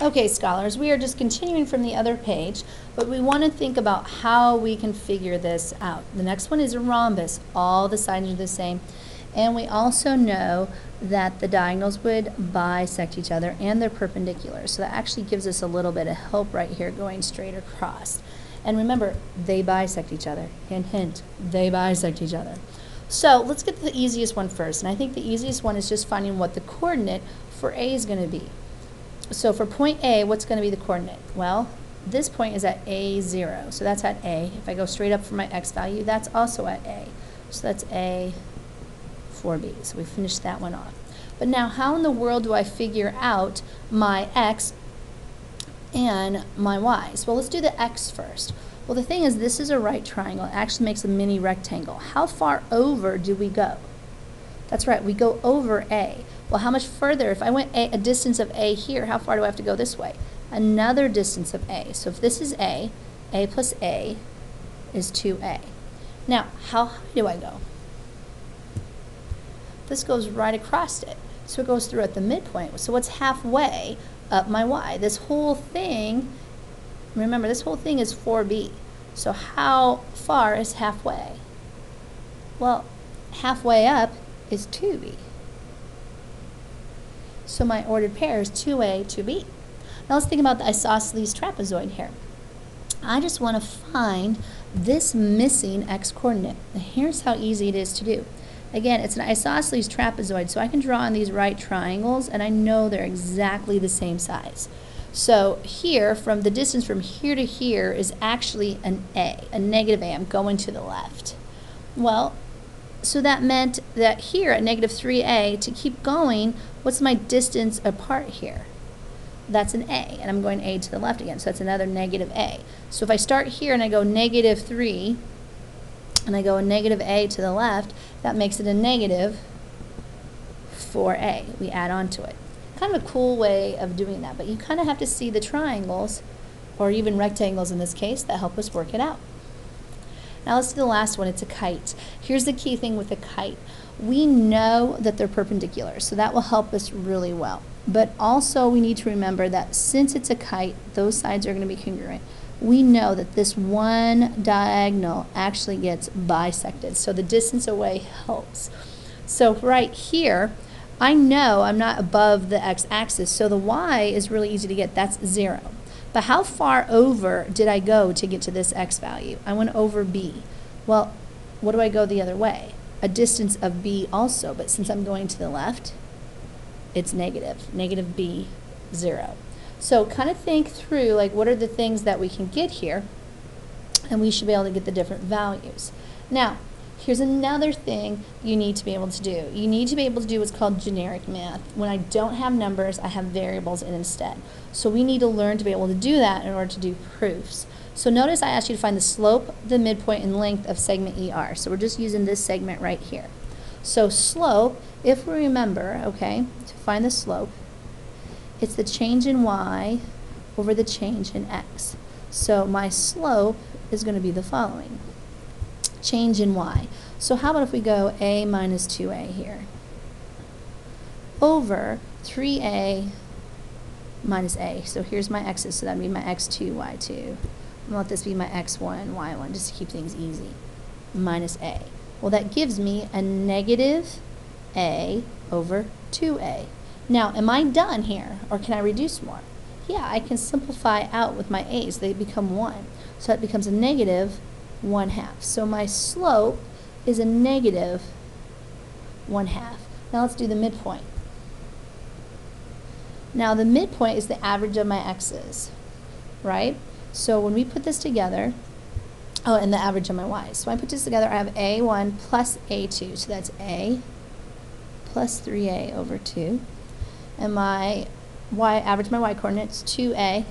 Okay, scholars, we are just continuing from the other page, but we want to think about how we can figure this out. The next one is a rhombus. All the sides are the same. And we also know that the diagonals would bisect each other and they're perpendicular. So that actually gives us a little bit of help right here going straight across. And remember, they bisect each other. Hint, hint, they bisect each other. So let's get to the easiest one first. And I think the easiest one is just finding what the coordinate for A is going to be. So for point A, what's going to be the coordinate? Well, this point is at A0, so that's at A. If I go straight up for my x value, that's also at A. So that's A for B. So we finished that one off. But now, how in the world do I figure out my x and my y's? Well, let's do the x first. Well, the thing is, this is a right triangle. It actually makes a mini rectangle. How far over do we go? That's right, we go over A. Well, how much further? If I went a distance of A here, how far do I have to go this way? Another distance of A. So if this is A plus A is 2A. Now, how high do I go? This goes right across it. So it goes through at the midpoint. So what's halfway up my y? This whole thing, remember, this whole thing is 4B. So how far is halfway? Well, halfway up is 2B. So my ordered pair is 2A, 2B. Now let's think about the isosceles trapezoid here. I just want to find this missing x-coordinate. Here's how easy it is to do. Again, it's an isosceles trapezoid, so I can draw on these right triangles, and I know they're exactly the same size. So here, from the distance from here to here is actually an A, a negative A. I'm going to the left. Well, so that meant that here at negative 3A, to keep going, what's my distance apart here? That's an A, and I'm going A to the left again, so that's another negative A. So if I start here and I go negative 3, and I go a negative A to the left, that makes it a negative 4A. We add on to it. Kind of a cool way of doing that, but you kind of have to see the triangles, or even rectangles in this case, that help us work it out. Now let's do the last one. It's a kite. Here's the key thing with a kite. We know that they're perpendicular, so that will help us really well. But also we need to remember that since it's a kite, those sides are going to be congruent. We know that this one diagonal actually gets bisected, so the distance away helps. So right here, I know I'm not above the x-axis, so the y is really easy to get. That's 0. But how far over did I go to get to this x value? I went over B. Well, what do I go the other way? A distance of B also, but since I'm going to the left, it's negative B, 0. So kind of think through, like, what are the things that we can get here, and we should be able to get the different values. Now, here's another thing you need to be able to do. You need to be able to do what's called generic math. When I don't have numbers, I have variables in instead. So we need to learn to be able to do that in order to do proofs. So notice I asked you to find the slope, the midpoint, and length of segment ER. So we're just using this segment right here. So slope, if we remember, okay, to find the slope, it's the change in y over the change in x. So my slope is going to be the following. Change in y. So how about if we go a minus 2a here over 3a minus a. So here's my x's, so that would be my x2, y2. I'm going to let this be my x1, y1, just to keep things easy. Minus a. Well, that gives me a negative a over 2a. Now, am I done here, or can I reduce more? Yeah, I can simplify out with my a's. They become 1. So that becomes a negative 1/2. So my slope is a negative 1/2. Now let's do the midpoint. Now the midpoint is the average of my x's, right? So when we put this together, oh, and the average of my y's. So when I put this together, I have a1 plus a2. So that's a plus 3a over 2. And my y, average of my y coordinates, 2a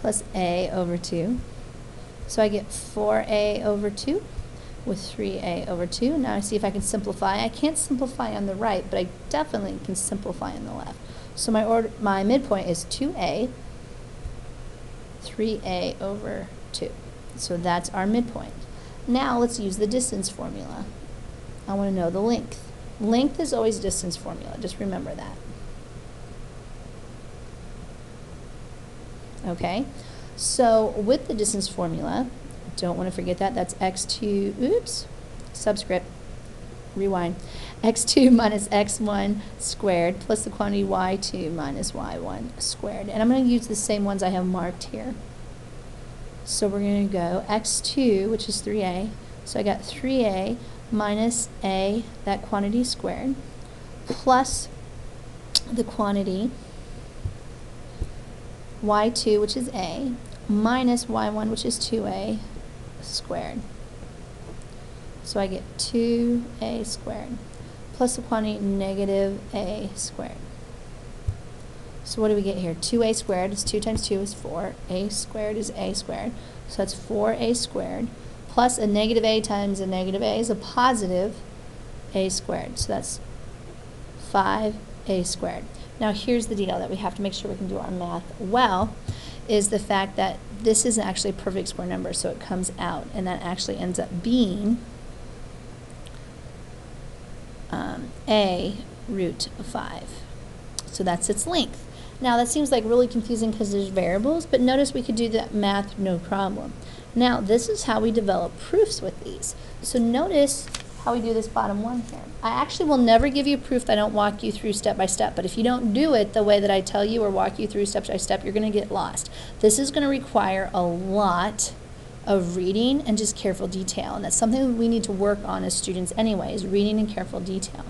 plus a over 2. So I get 4a over 2 with 3a over 2. Now I see if I can simplify. I can't simplify on the right, but I definitely can simplify on the left. So my midpoint is 2a, 3a over 2. So that's our midpoint. Now let's use the distance formula. I want to know the length. Length is always distance formula. Just remember that. okay? So with the distance formula, don't want to forget that, that's x2, oops, subscript, rewind, x2 minus x1 squared plus the quantity y2 minus y1 squared. And I'm going to use the same ones I have marked here. So we're going to go x2, which is 3a, so I got 3a minus a, that quantity squared, plus the quantity y2, which is a, minus y1, which is 2a squared. So I get 2a squared, plus the quantity negative a squared. So what do we get here? 2a squared is 2 times 2 is 4. A squared is a squared. So that's 4a squared, plus a negative a times a negative a is a positive a squared. So that's 5a squared. Now here's the deal that we have to make sure we can do our math well, is the fact that this is actually a perfect square number, so it comes out, and that actually ends up being a root of 5. So that's its length. Now that seems like really confusing because there's variables, but notice we could do that math no problem. Now this is how we develop proofs with these. So notice how we do this bottom one here. I actually will never give you proof that I don't walk you through step by step, but if you don't do it the way that I tell you or walk you through step by step, you're going to get lost. This is going to require a lot of reading and just careful detail, and that's something that we need to work on as students anyway, is reading and careful detail.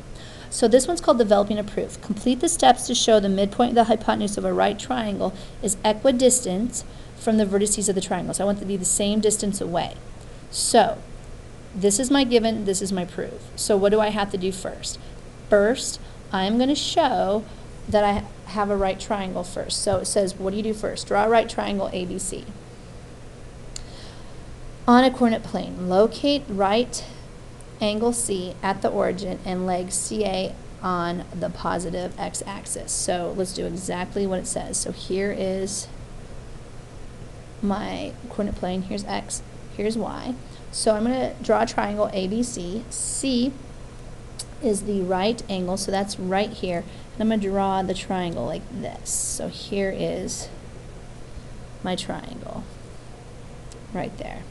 So this one's called developing a proof. Complete the steps to show the midpoint of the hypotenuse of a right triangle is equidistant from the vertices of the triangle. So I want it to be the same distance away. So this is my given, this is my proof. So what do I have to do first? First, I'm going to show that I have a right triangle first. So it says, what do you do first? Draw a right triangle ABC. On a coordinate plane, locate right angle C at the origin and leg CA on the positive x-axis. So let's do exactly what it says. So here is my coordinate plane. Here's x, here's y. So I'm going to draw a triangle ABC. C is the right angle, so that's right here. And I'm going to draw the triangle like this. So here is my triangle right there.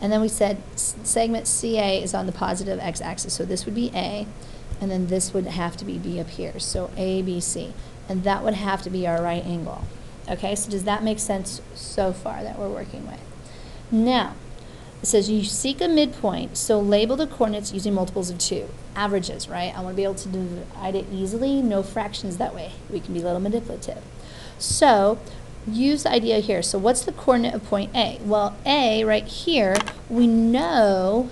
And then we said segment CA is on the positive x-axis, so this would be A, and then this would have to be B up here, so ABC. And that would have to be our right angle. Okay, so does that make sense so far that we're working with? Now, it says you seek a midpoint, so label the coordinates using multiples of 2. Averages, right? I want to be able to divide it easily, no fractions that way. We can be a little manipulative. So, use the idea here. So what's the coordinate of point A? Well, A right here, we know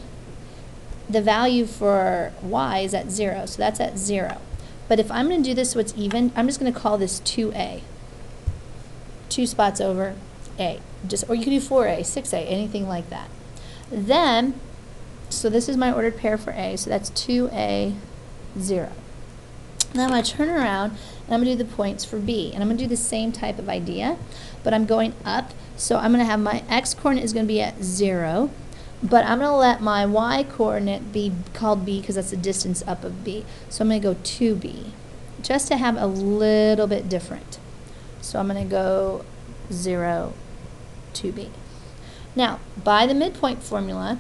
the value for y is at 0, so that's at 0. But if I'm going to do this so it's even, I'm just going to call this 2A. 2 spots over A. Or you can do 4A, 6A, anything like that. Then, so this is my ordered pair for A, so that's 2A, 0. Now I'm going to turn around and I'm going to do the points for B. And I'm going to do the same type of idea, but I'm going up. So I'm going to have my x coordinate is going to be at 0, but I'm going to let my y coordinate be called B because that's the distance up of B. So I'm going to go 2B, just to have a little bit different. So I'm going to go 0, 2B. Now, by the midpoint formula,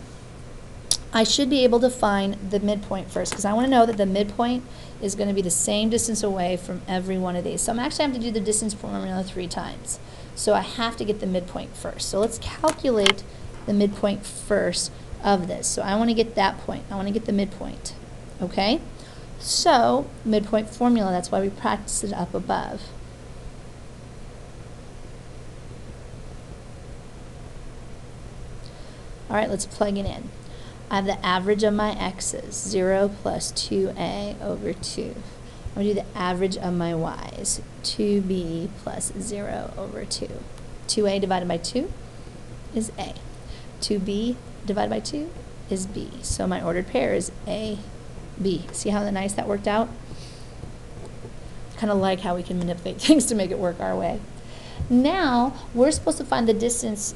I should be able to find the midpoint first because I want to know that the midpoint is going to be the same distance away from every one of these. So I'm actually having to do the distance formula 3 times. So I have to get the midpoint first. So let's calculate the midpoint first of this. So I want to get that point. I want to get the midpoint. Okay? So midpoint formula, that's why we practiced it up above. All right, let's plug it in. I have the average of my x's, 0 plus 2a over 2. I'm going to do the average of my y's, 2b plus 0 over 2. 2a divided by 2 is a. 2b divided by 2 is b. So my ordered pair is a, b. See how nice that worked out? Kind of like how we can manipulate things to make it work our way. Now, we're supposed to find the distance,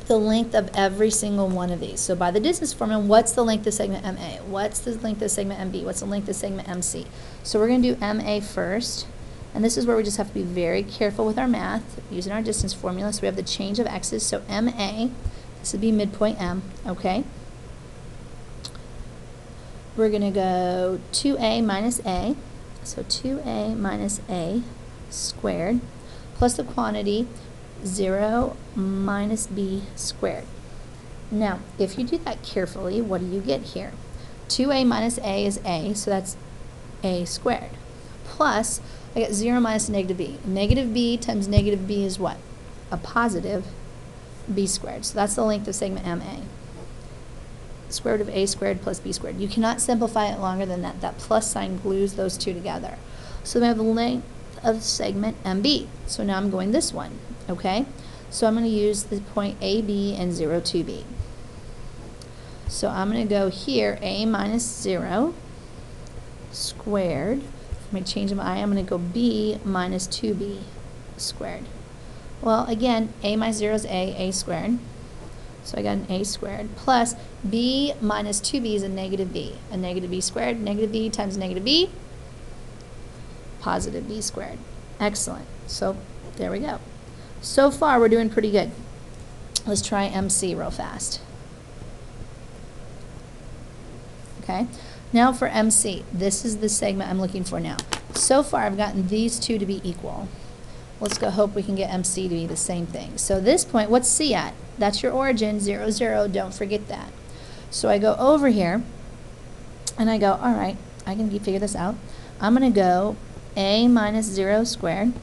the length of every single one of these. So by the distance formula, what's the length of segment MA? What's the length of segment MB? What's the length of segment MC? So we're going to do MA first. And this is where we just have to be very careful with our math, using our distance formula. So we have the change of x's, so MA, this would be midpoint M, okay? We're going to go 2a minus a, so 2a minus a squared, plus the quantity 0 minus b squared. Now, if you do that carefully, what do you get here? 2a minus a is a, so that's a squared. Plus, I get 0 minus negative b. Negative b times negative b is what? A positive b squared. So that's the length of segment MA. Square root of a squared plus b squared. You cannot simplify it longer than that. That plus sign glues those two together. So we have the length of segment MB. So now I'm going this one, okay? So I'm going to use the point AB and 0, 2B. So I'm going to go here, a minus 0 squared. For my change of I, I'm going to go b minus 2b squared. Well, again, a minus 0 is a squared. So I got an a squared plus b minus 2b is a negative b. A negative b squared, negative b times negative b, positive b squared. Excellent. So there we go. So far, we're doing pretty good. Let's try MC real fast. Okay. Now for MC, this is the segment I'm looking for now. So far, I've gotten these two to be equal. Let's go hope we can get MC to be the same thing. So this point, what's C at? That's your origin, 0, 0, don't forget that. So I go over here, and I go, all right, I can figure this out. I'm going to go a minus 0 squared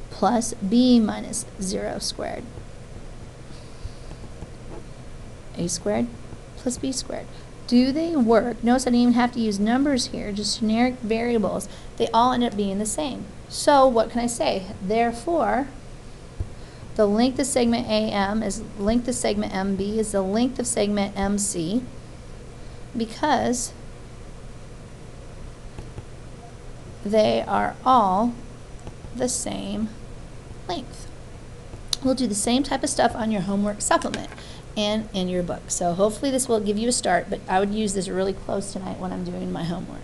plus b minus 0 squared. A squared plus b squared. Do they work? Notice I didn't even have to use numbers here, just generic variables. They all end up being the same. So what can I say? Therefore, the length of segment AM is length of segment MB is the length of segment MC, because they are all the same length. We'll do the same type of stuff on your homework supplement and in your book. So hopefully this will give you a start, but I would use this really close tonight when I'm doing my homework.